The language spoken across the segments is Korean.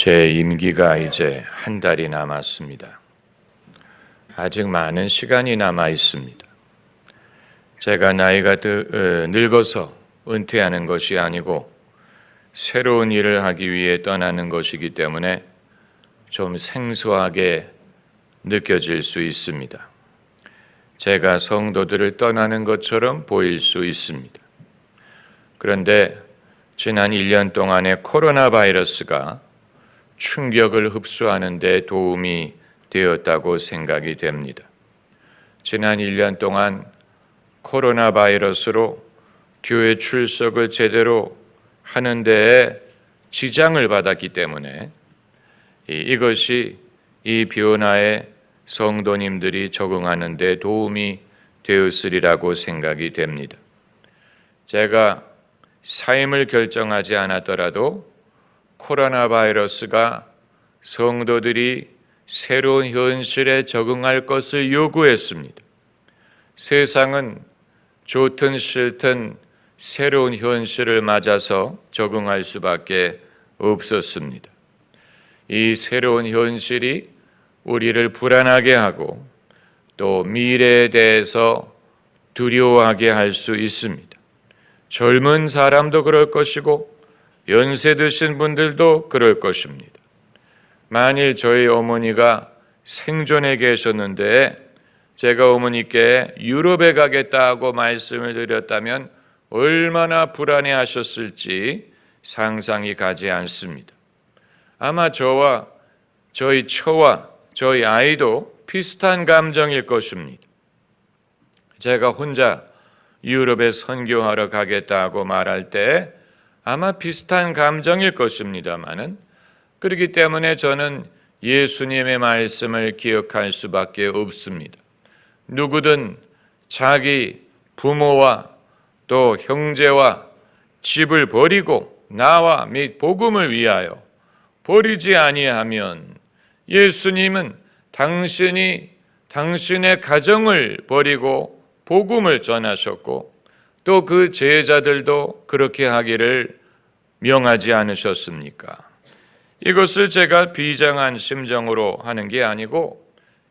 제 임기가 이제 한 달이 남았습니다. 아직 많은 시간이 남아 있습니다. 제가 나이가 늙어서 은퇴하는 것이 아니고 새로운 일을 하기 위해 떠나는 것이기 때문에 좀 생소하게 느껴질 수 있습니다. 제가 성도들을 떠나는 것처럼 보일 수 있습니다. 그런데 지난 1년 동안의 코로나 바이러스가 충격을 흡수하는 데 도움이 되었다고 생각이 됩니다. 지난 1년 동안 코로나 바이러스로 교회 출석을 제대로 하는 데에 지장을 받았기 때문에 이것이 이 변화에 성도님들이 적응하는 데 도움이 되었으리라고 생각이 됩니다. 제가 사임을 결정하지 않았더라도 코로나 바이러스가 성도들이 새로운 현실에 적응할 것을 요구했습니다. 세상은 좋든 싫든 새로운 현실을 맞아서 적응할 수밖에 없었습니다. 이 새로운 현실이 우리를 불안하게 하고 또 미래에 대해서 두려워하게 할 수 있습니다. 젊은 사람도 그럴 것이고 연세 드신 분들도 그럴 것입니다. 만일 저희 어머니가 생존해 계셨는데 제가 어머니께 유럽에 가겠다고 말씀을 드렸다면 얼마나 불안해 하셨을지 상상이 가지 않습니다. 아마 저와 저희 처와 저희 아이도 비슷한 감정일 것입니다. 제가 혼자 유럽에 선교하러 가겠다고 말할 때 아마 비슷한 감정일 것입니다만은 그렇기 때문에 저는 예수님의 말씀을 기억할 수밖에 없습니다. 누구든 자기 부모와 또 형제와 집을 버리고 나와 및 복음을 위하여 버리지 아니하면 예수님은 당신이 당신의 가정을 버리고 복음을 전하셨고 또 그 제자들도 그렇게 하기를 명하지 않으셨습니까? 이것을 제가 비장한 심정으로 하는 게 아니고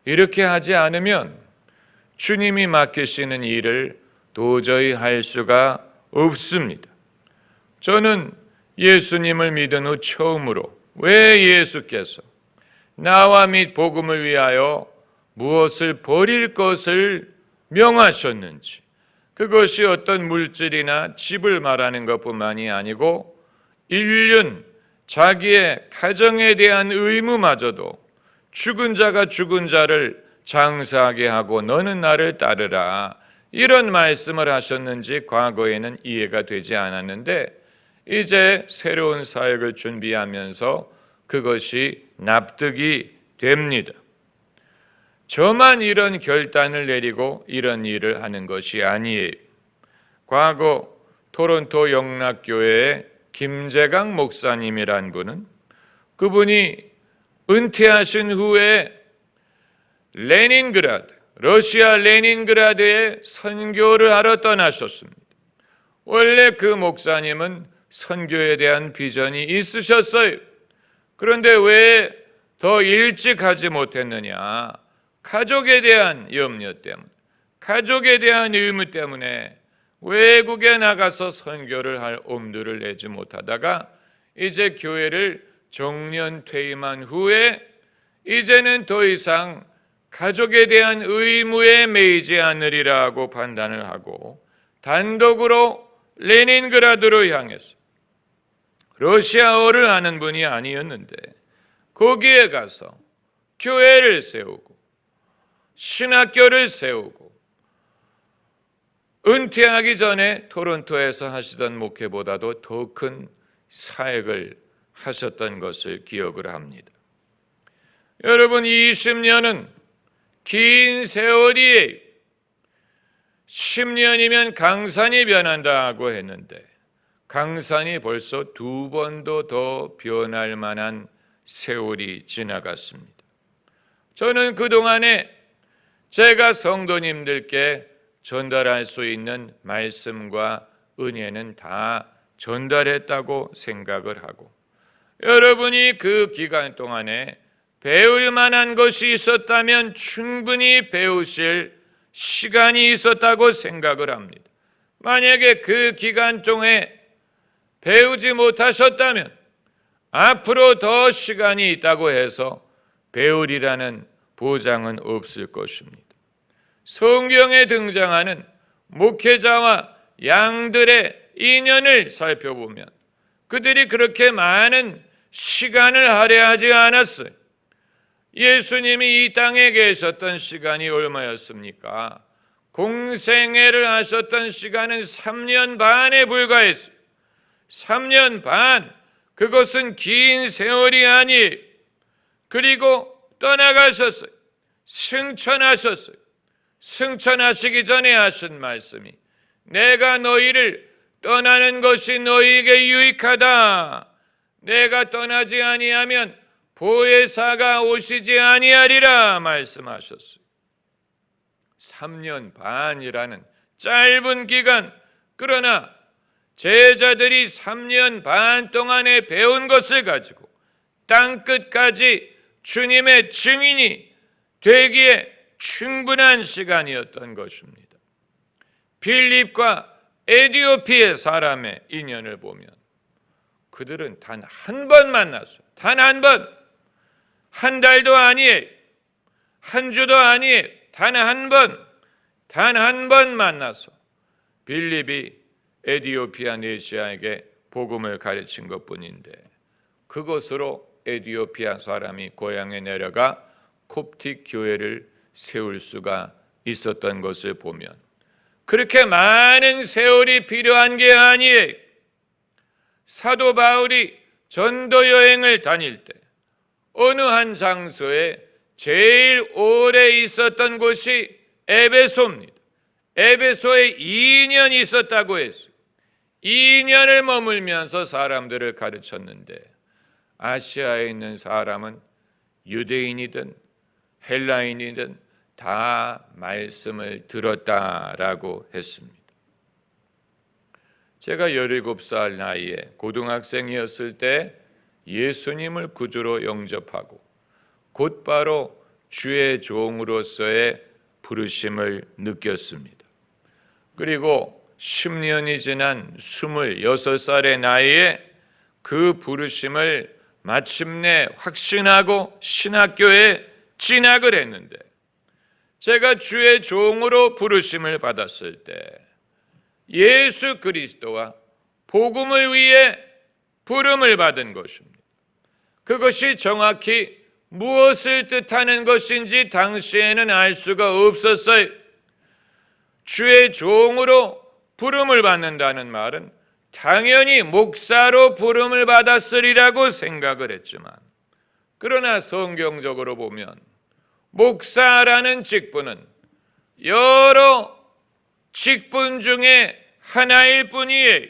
이렇게 하지 않으면 주님이 맡기시는 일을 도저히 할 수가 없습니다. 저는 예수님을 믿은 후 처음으로 왜 예수께서 나와 및 복음을 위하여 무엇을 버릴 것을 명하셨는지, 그것이 어떤 물질이나 집을 말하는 것뿐만이 아니고 인륜, 자기의 가정에 대한 의무마저도 죽은 자가 죽은 자를 장사하게 하고 너는 나를 따르라, 이런 말씀을 하셨는지 과거에는 이해가 되지 않았는데 이제 새로운 사역을 준비하면서 그것이 납득이 됩니다. 저만 이런 결단을 내리고 이런 일을 하는 것이 아니에요. 과거 토론토 영락교회의 김재강 목사님이란 분은 그분이 은퇴하신 후에 레닌그라드, 러시아 레닌그라드에 선교를 하러 떠나셨습니다. 원래 그 목사님은 선교에 대한 비전이 있으셨어요. 그런데 왜 더 일찍 하지 못했느냐? 가족에 대한 염려 때문에, 가족에 대한 의무 때문에 외국에 나가서 선교를 할 엄두를 내지 못하다가 이제 교회를 정년 퇴임한 후에 이제는 더 이상 가족에 대한 의무에 매이지 않으리라고 판단을 하고 단독으로 레닌그라드로 향해서 러시아어를 하는 분이 아니었는데 거기에 가서 교회를 세우고 신학교를 세우고 은퇴하기 전에 토론토에서 하시던 목회보다도 더 큰 사역을 하셨던 것을 기억을 합니다. 여러분, 20년은 긴 세월이에요. 10년이면 강산이 변한다고 했는데 강산이 벌써 2번도 더 변할 만한 세월이 지나갔습니다. 저는 그동안에 제가 성도님들께 전달할 수 있는 말씀과 은혜는 다 전달했다고 생각을 하고 여러분이 그 기간 동안에 배울 만한 것이 있었다면 충분히 배우실 시간이 있었다고 생각을 합니다. 만약에 그 기간 중에 배우지 못하셨다면 앞으로 더 시간이 있다고 해서 배우리라는 보장은 없을 것입니다. 성경에 등장하는 목회자와 양들의 인연을 살펴보면 그들이 그렇게 많은 시간을 할애하지 않았어요. 예수님이 이 땅에 계셨던 시간이 얼마였습니까? 공생애를 하셨던 시간은 3년 반에 불과했어요. 3년 반, 그것은 긴 세월이 아니에요. 그리고 떠나가셨어요. 승천하셨어요. 승천하시기 전에 하신 말씀이 내가 너희를 떠나는 것이 너희에게 유익하다. 내가 떠나지 아니하면 보혜사가 오시지 아니하리라 말씀하셨어요. 3년 반이라는 짧은 기간, 그러나 제자들이 3년 반 동안에 배운 것을 가지고 땅끝까지 주님의 증인이 되기에 충분한 시간이었던 것입니다. 빌립과 에디오피의 사람의 인연을 보면 그들은 단 한 번 만났어요. 단 한 번. 한 달도 아니에요. 한 주도 아니에요. 단 한 번. 단 한 번 만나서 빌립이 에디오피아 네시아에게 복음을 가르친 것뿐인데 그것으로 에디오피아 사람이 고향에 내려가 콥틱 교회를 세울 수가 있었던 것을 보면 그렇게 많은 세월이 필요한 게 아니에요. 사도 바울이 전도 여행을 다닐 때 어느 한 장소에 제일 오래 있었던 곳이 에베소입니다. 에베소에 2년 있었다고 했어요. 2년을 머물면서 사람들을 가르쳤는데 아시아에 있는 사람은 유대인이든 헬라인이든 다 말씀을 들었다라고 했습니다. 제가 17살 나이에 고등학생이었을 때 예수님을 구주로 영접하고 곧바로 주의 종으로서의 부르심을 느꼈습니다. 그리고 10년이 지난 26살의 나이에 그 부르심을 마침내 확신하고 신학교에 진학을 했는데 제가 주의 종으로 부르심을 받았을 때 예수 그리스도와 복음을 위해 부름을 받은 것입니다. 그것이 정확히 무엇을 뜻하는 것인지 당시에는 알 수가 없었어요. 주의 종으로 부름을 받는다는 말은 당연히 목사로 부름을 받았으리라고 생각을 했지만 그러나 성경적으로 보면 목사라는 직분은 여러 직분 중에 하나일 뿐이에요.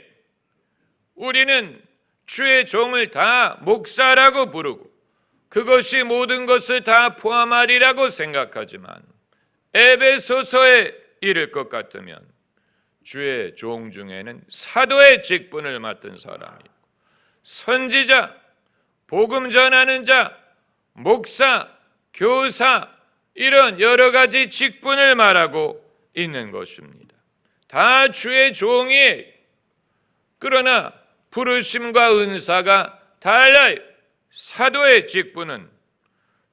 우리는 주의 종을 다 목사라고 부르고 그것이 모든 것을 다 포함하리라고 생각하지만 에베소서에 이를 것 같으면 주의 종 중에는 사도의 직분을 맡은 사람이 있고 선지자, 복음 전하는 자, 목사, 교사 이런 여러 가지 직분을 말하고 있는 것입니다. 다 주의 종이에요. 그러나 부르심과 은사가 달라요. 사도의 직분은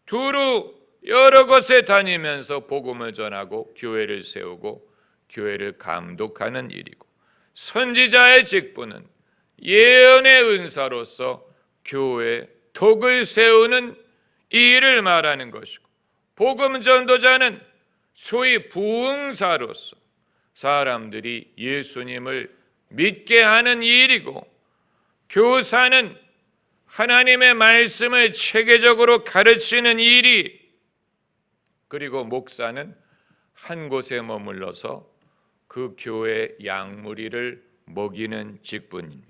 두루 여러 곳에 다니면서 복음을 전하고 교회를 세우고 교회를 감독하는 일이고 선지자의 직분은 예언의 은사로서 교회 덕을 세우는 이 일을 말하는 것이고 복음 전도자는 소위 부흥사로서 사람들이 예수님을 믿게 하는 일이고 교사는 하나님의 말씀을 체계적으로 가르치는 일이 그리고 목사는 한 곳에 머물러서 그 교회 양무리를 먹이는 직분입니다.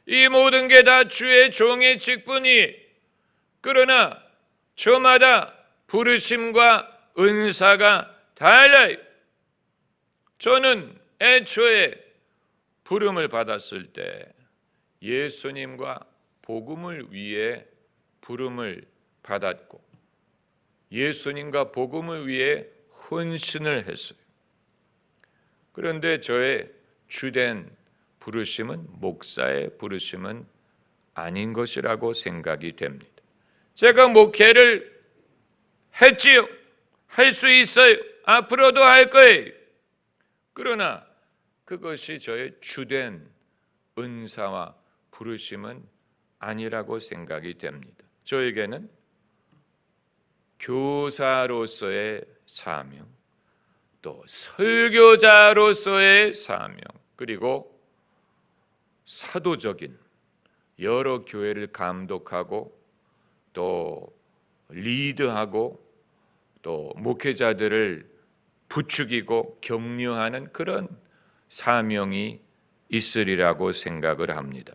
이 모든 게 다 주의 종의 직분이 그러나 저마다 부르심과 은사가 달라요. 저는 애초에 부름을 받았을 때 예수님과 복음을 위해 부름을 받았고 예수님과 복음을 위해 헌신을 했어요. 그런데 저의 주된 부르심은 목사의 부르심은 아닌 것이라고 생각이 됩니다. 제가 목회를 했지요. 할 수 있어요. 앞으로도 할 거예요. 그러나 그것이 저의 주된 은사와 부르심은 아니라고 생각이 됩니다. 저에게는 교사로서의 사명, 또 설교자로서의 사명, 그리고 사도적인 여러 교회를 감독하고 또 리드하고 또 목회자들을 부추기고 격려하는 그런 사명이 있으리라고 생각을 합니다.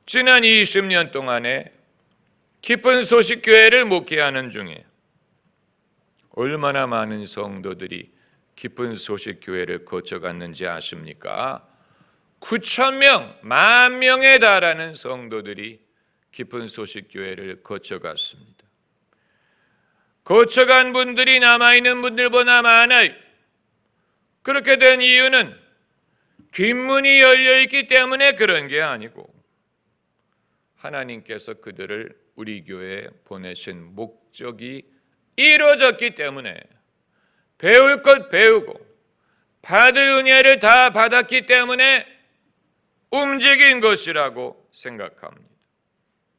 지난 20년 동안에 깊은 소식 교회를 목회하는 중에 얼마나 많은 성도들이 깊은 소식 교회를 거쳐갔는지 아십니까? 9,000명, 10,000명에 달하는 성도들이 깊은 소식 교회를 거쳐갔습니다. 거쳐간 분들이 남아있는 분들보다 많아요. 그렇게 된 이유는 뒷문이 열려있기 때문에 그런 게 아니고 하나님께서 그들을 우리 교회에 보내신 목적이 이루어졌기 때문에 배울 것 배우고 받을 은혜를 다 받았기 때문에 움직인 것이라고 생각합니다.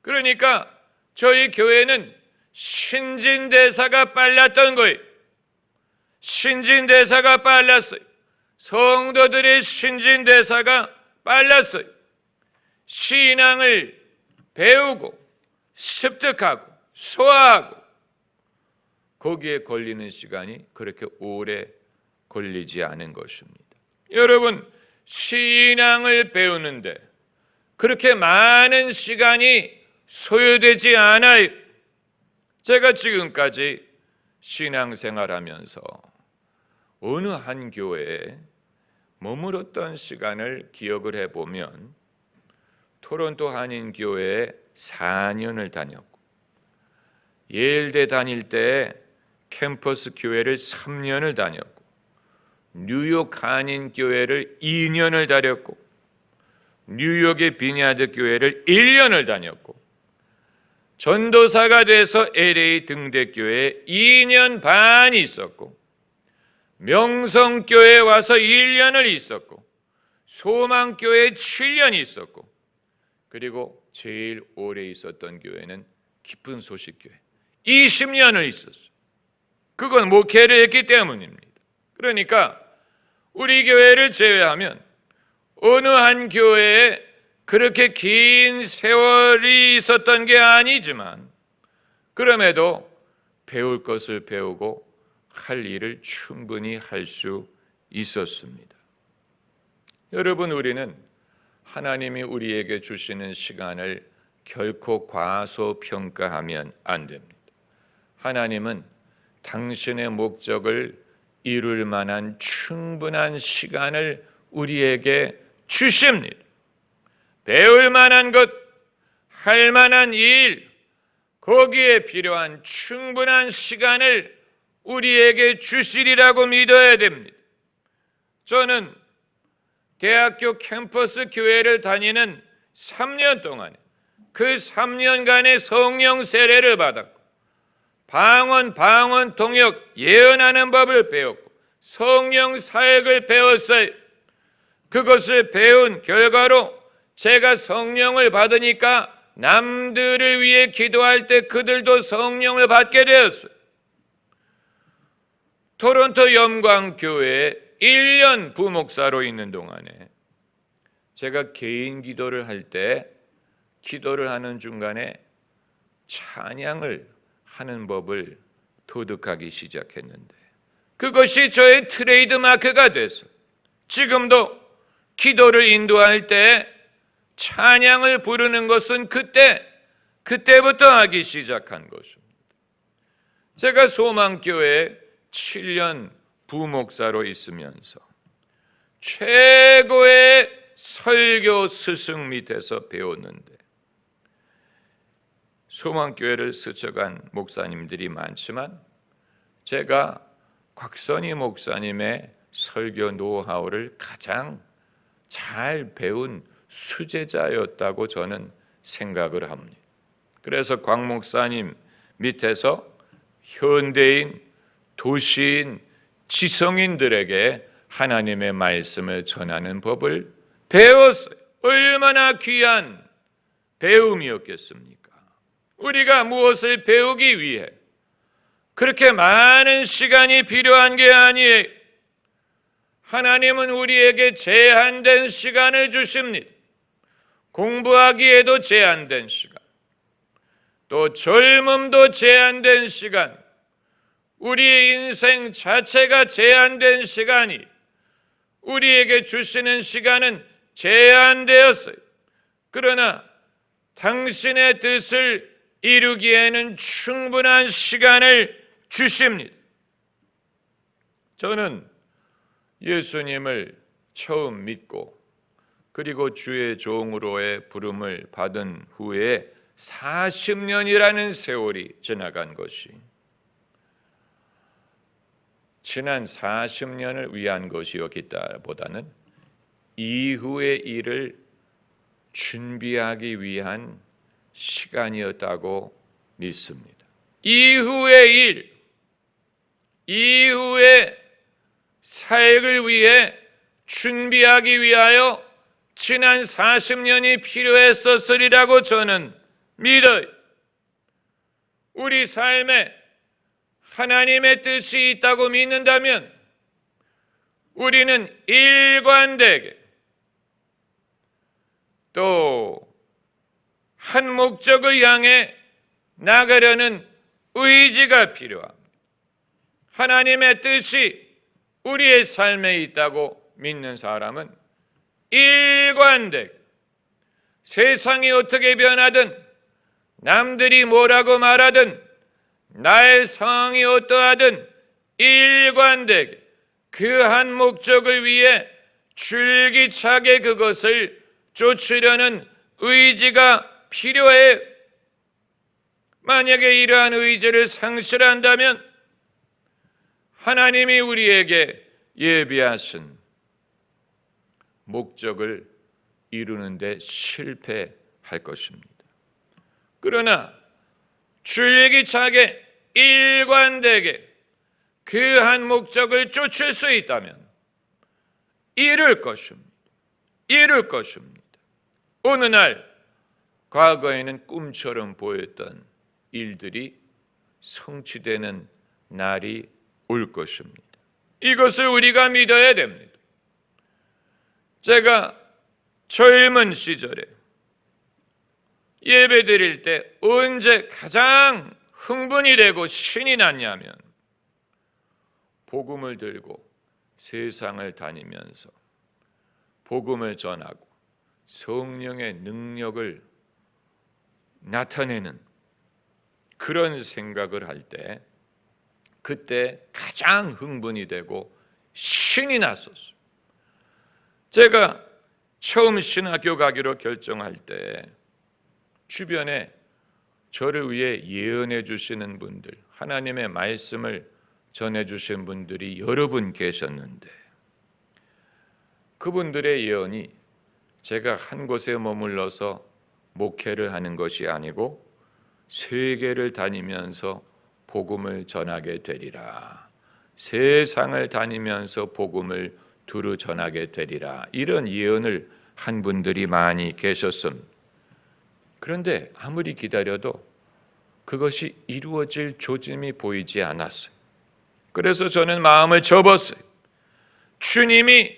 그러니까 저희 교회는 신진대사가 빨랐던 거예요. 신진대사가 빨랐어요. 성도들의 신진대사가 빨랐어요. 신앙을 배우고 습득하고 소화하고 거기에 걸리는 시간이 그렇게 오래 걸리지 않은 것입니다. 여러분, 신앙을 배우는데 그렇게 많은 시간이 소요되지 않아요. 제가 지금까지 신앙생활하면서 어느 한 교회에 머물렀던 시간을 기억을 해보면 토론토 한인교회에 4년을 다녔고 예일대 다닐 때 캠퍼스 교회를 3년을 다녔고 뉴욕 한인교회를 2년을 다녔고 뉴욕의 비냐드 교회를 1년을 다녔고 전도사가 돼서 LA 등대교회에 2년 반이 있었고 명성교회에 와서 1년을 있었고 소망교회에 7년이 있었고 그리고 제일 오래 있었던 교회는 깊은 소식교회 20년을 있었어요. 그건 목회를 했기 때문입니다. 그러니까 우리 교회를 제외하면 어느 한 교회에 그렇게 긴 세월이 있었던 게 아니지만 그럼에도 배울 것을 배우고 할 일을 충분히 할 수 있었습니다. 여러분, 우리는 하나님이 우리에게 주시는 시간을 결코 과소평가하면 안 됩니다. 하나님은 당신의 목적을 이룰 만한 충분한 시간을 우리에게 주십니다. 배울 만한 것, 할 만한 일, 거기에 필요한 충분한 시간을 우리에게 주시리라고 믿어야 됩니다. 저는 대학교 캠퍼스 교회를 다니는 3년 동안에 그 3년간의 성령 세례를 받았고 방언, 통역, 예언하는 법을 배웠고 성령 사역을 배웠어요. 그것을 배운 결과로 제가 성령을 받으니까 남들을 위해 기도할 때 그들도 성령을 받게 되었어요. 토론토 영광교회에 1년 부목사로 있는 동안에 제가 개인 기도를 할 때 기도를 하는 중간에 찬양을 하는 법을 터득하기 시작했는데 그것이 저의 트레이드 마크가 됐어요. 지금도 기도를 인도할 때 찬양을 부르는 것은 그때부터 하기 시작한 것입니다. 제가 소망교회에 7년 부목사로 있으면서 최고의 설교 스승 밑에서 배웠는데 소망교회를 스쳐간 목사님들이 많지만 제가 곽선희 목사님의 설교 노하우를 가장 잘 배운 수제자였다고 저는 생각을 합니다. 그래서 곽 목사님 밑에서 현대인, 도시인, 지성인들에게 하나님의 말씀을 전하는 법을 배웠어요. 얼마나 귀한 배움이었겠습니까? 우리가 무엇을 배우기 위해 그렇게 많은 시간이 필요한 게 아니에요. 하나님은 우리에게 제한된 시간을 주십니다. 공부하기에도 제한된 시간, 또 젊음도 제한된 시간, 우리의 인생 자체가 제한된 시간이 우리에게 주시는 시간은 제한되었어요. 그러나 당신의 뜻을 이루기에는 충분한 시간을 주십니다. 저는 예수님을 처음 믿고 그리고 주의 종으로의 부름을 받은 후에 40년이라는 세월이 지나간 것이 지난 40년을 위한 것이었기보다는 이후의 일을 준비하기 위한 시간이었다고 믿습니다. 이후의 일, 이후의 사역을 위해 준비하기 위하여 지난 40년이 필요했었으리라고 저는 믿어요. 우리 삶에 하나님의 뜻이 있다고 믿는다면 우리는 일관되게 또 한 목적을 향해 나가려는 의지가 필요합니다. 하나님의 뜻이 우리의 삶에 있다고 믿는 사람은 일관되게 세상이 어떻게 변하든 남들이 뭐라고 말하든 나의 상황이 어떠하든 일관되게 그 한 목적을 위해 줄기차게 그것을 쫓으려는 의지가 필요해. 만약에 이러한 의지를 상실한다면 하나님이 우리에게 예비하신 목적을 이루는 데 실패할 것입니다. 그러나 줄기차게 일관되게 그 한 목적을 쫓을 수 있다면 이룰 것입니다. 이룰 것입니다. 어느 날 과거에는 꿈처럼 보였던 일들이 성취되는 날이 올 것입니다. 이것을 우리가 믿어야 됩니다. 제가 젊은 시절에 예배 드릴 때 언제 가장 흥분이 되고 신이 났냐면 복음을 들고 세상을 다니면서 복음을 전하고 성령의 능력을 나타내는 그런 생각을 할 때 그때 가장 흥분이 되고 신이 났었어요. 제가 처음 신학교 가기로 결정할 때 주변에 저를 위해 예언해 주시는 분들, 하나님의 말씀을 전해 주신 분들이 여러 분 계셨는데 그분들의 예언이 제가 한 곳에 머물러서 목회를 하는 것이 아니고 세계를 다니면서 복음을 전하게 되리라, 세상을 다니면서 복음을 두루 전하게 되리라, 이런 예언을 한 분들이 많이 계셨습니다. 그런데 아무리 기다려도 그것이 이루어질 조짐이 보이지 않았어요. 그래서 저는 마음을 접었어요. 주님이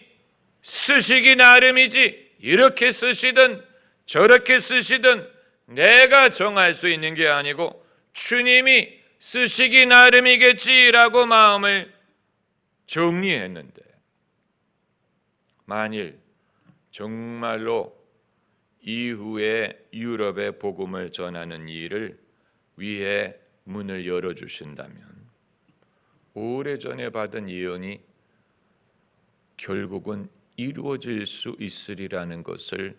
쓰시기 나름이지 이렇게 쓰시든 저렇게 쓰시든 내가 정할 수 있는 게 아니고 주님이 쓰시기 나름이겠지라고 마음을 정리했는데 만일 정말로 이후에 유럽에 복음을 전하는 일을 위해 문을 열어주신다면 오래전에 받은 예언이 결국은 이루어질 수 있으리라는 것을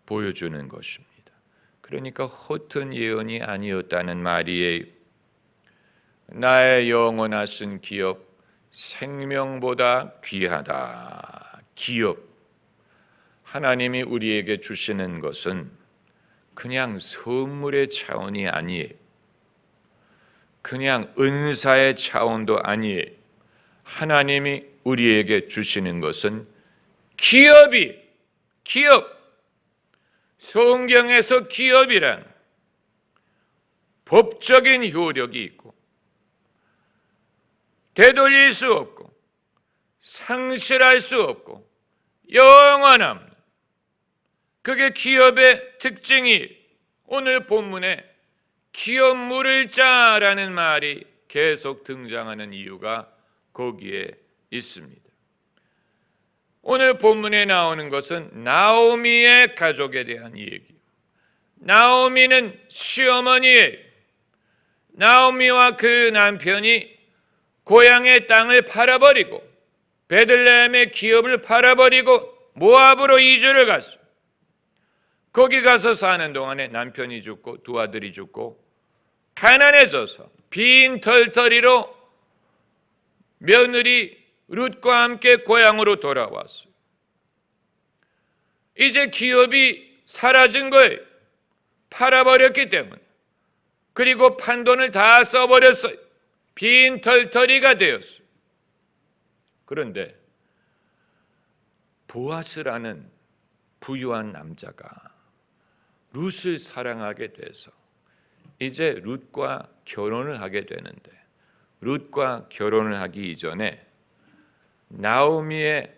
보여주는 것입니다. 그러니까 허튼 예언이 아니었다는 말이에요. 나의 영원하신 기업, 생명보다 귀하다. 기업. 하나님이 우리에게 주시는 것은 그냥 선물의 차원이 아니에요. 그냥 은사의 차원도 아니에요. 하나님이 우리에게 주시는 것은 기업이, 기업. 성경에서 기업이란 법적인 효력이 있고 되돌릴 수 없고 상실할 수 없고 영원합니다. 그게 기업의 특징이 오늘 본문에 기업 물을 자라는 말이 계속 등장하는 이유가 거기에 있습니다. 오늘 본문에 나오는 것은 나오미의 가족에 대한 얘기예요. 나오미는 시어머니예요. 나오미와 그 남편이 고향의 땅을 팔아버리고 베들레헴의 기업을 팔아버리고 모압으로 이주를 갔어요. 거기 가서 사는 동안에 남편이 죽고 두 아들이 죽고 가난해져서 빈털터리로 며느리 룻과 함께 고향으로 돌아왔어요. 이제 기업이 사라진 거예요. 팔아버렸기 때문에. 그리고 판 돈을 다 써버렸어요. 빈털터리가 되었어요. 그런데 보아스라는 부유한 남자가 룻을 사랑하게 돼서 이제 룻과 결혼을 하게 되는데, 룻과 결혼을 하기 이전에 나오미의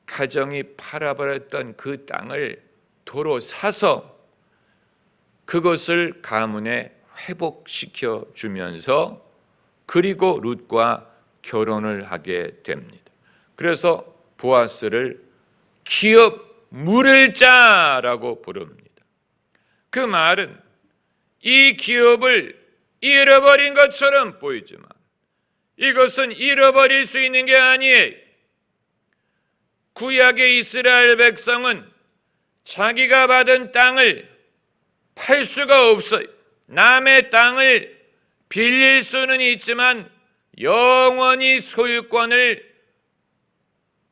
가정이 팔아버렸던 그 땅을 도로 사서 그것을 가문에 회복시켜 주면서 그리고 룻과 결혼을 하게 됩니다. 그래서 보아스를 기업 물을 자라고 부릅니다. 그 말은 이 기업을 잃어버린 것처럼 보이지만 이것은 잃어버릴 수 있는 게 아니에요. 구약의 이스라엘 백성은 자기가 받은 땅을 팔 수가 없어요. 남의 땅을 빌릴 수는 있지만 영원히 소유권을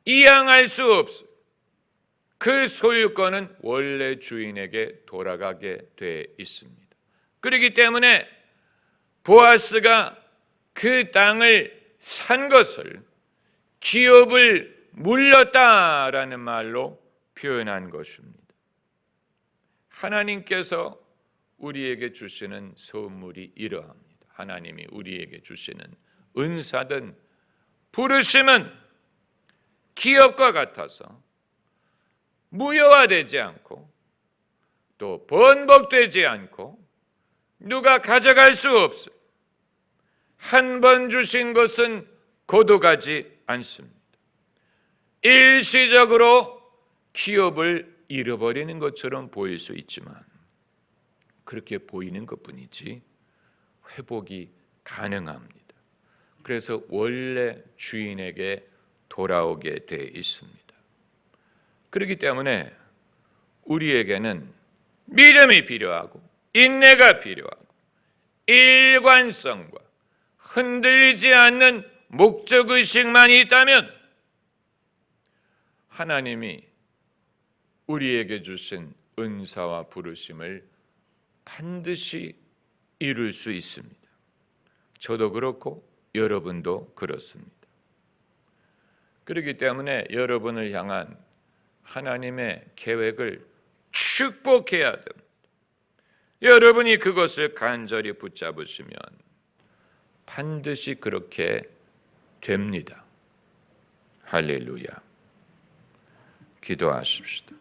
이양할 수 없어요. 그 소유권은 원래 주인에게 돌아가게 돼 있습니다. 그렇기 때문에 보아스가 그 땅을 산 것을 기업을 물렸다라는 말로 표현한 것입니다. 하나님께서 우리에게 주시는 선물이 이러합니다. 하나님이 우리에게 주시는 은사든 부르심은 기업과 같아서 무효화되지 않고 또 번복되지 않고 누가 가져갈 수 없어요. 한 번 주신 것은 거둬가지 않습니다. 일시적으로 기업을 잃어버리는 것처럼 보일 수 있지만 그렇게 보이는 것뿐이지 회복이 가능합니다. 그래서 원래 주인에게 돌아오게 돼 있습니다. 그렇기 때문에 우리에게는 믿음이 필요하고 인내가 필요하고 일관성과 흔들리지 않는 목적의식만 있다면 하나님이 우리에게 주신 은사와 부르심을 반드시 이룰 수 있습니다. 저도 그렇고 여러분도 그렇습니다. 그렇기 때문에 여러분을 향한 하나님의 계획을 축복해야 됩니다. 여러분이 그것을 간절히 붙잡으시면 반드시 그렇게 됩니다. 할렐루야. 기도하십시다.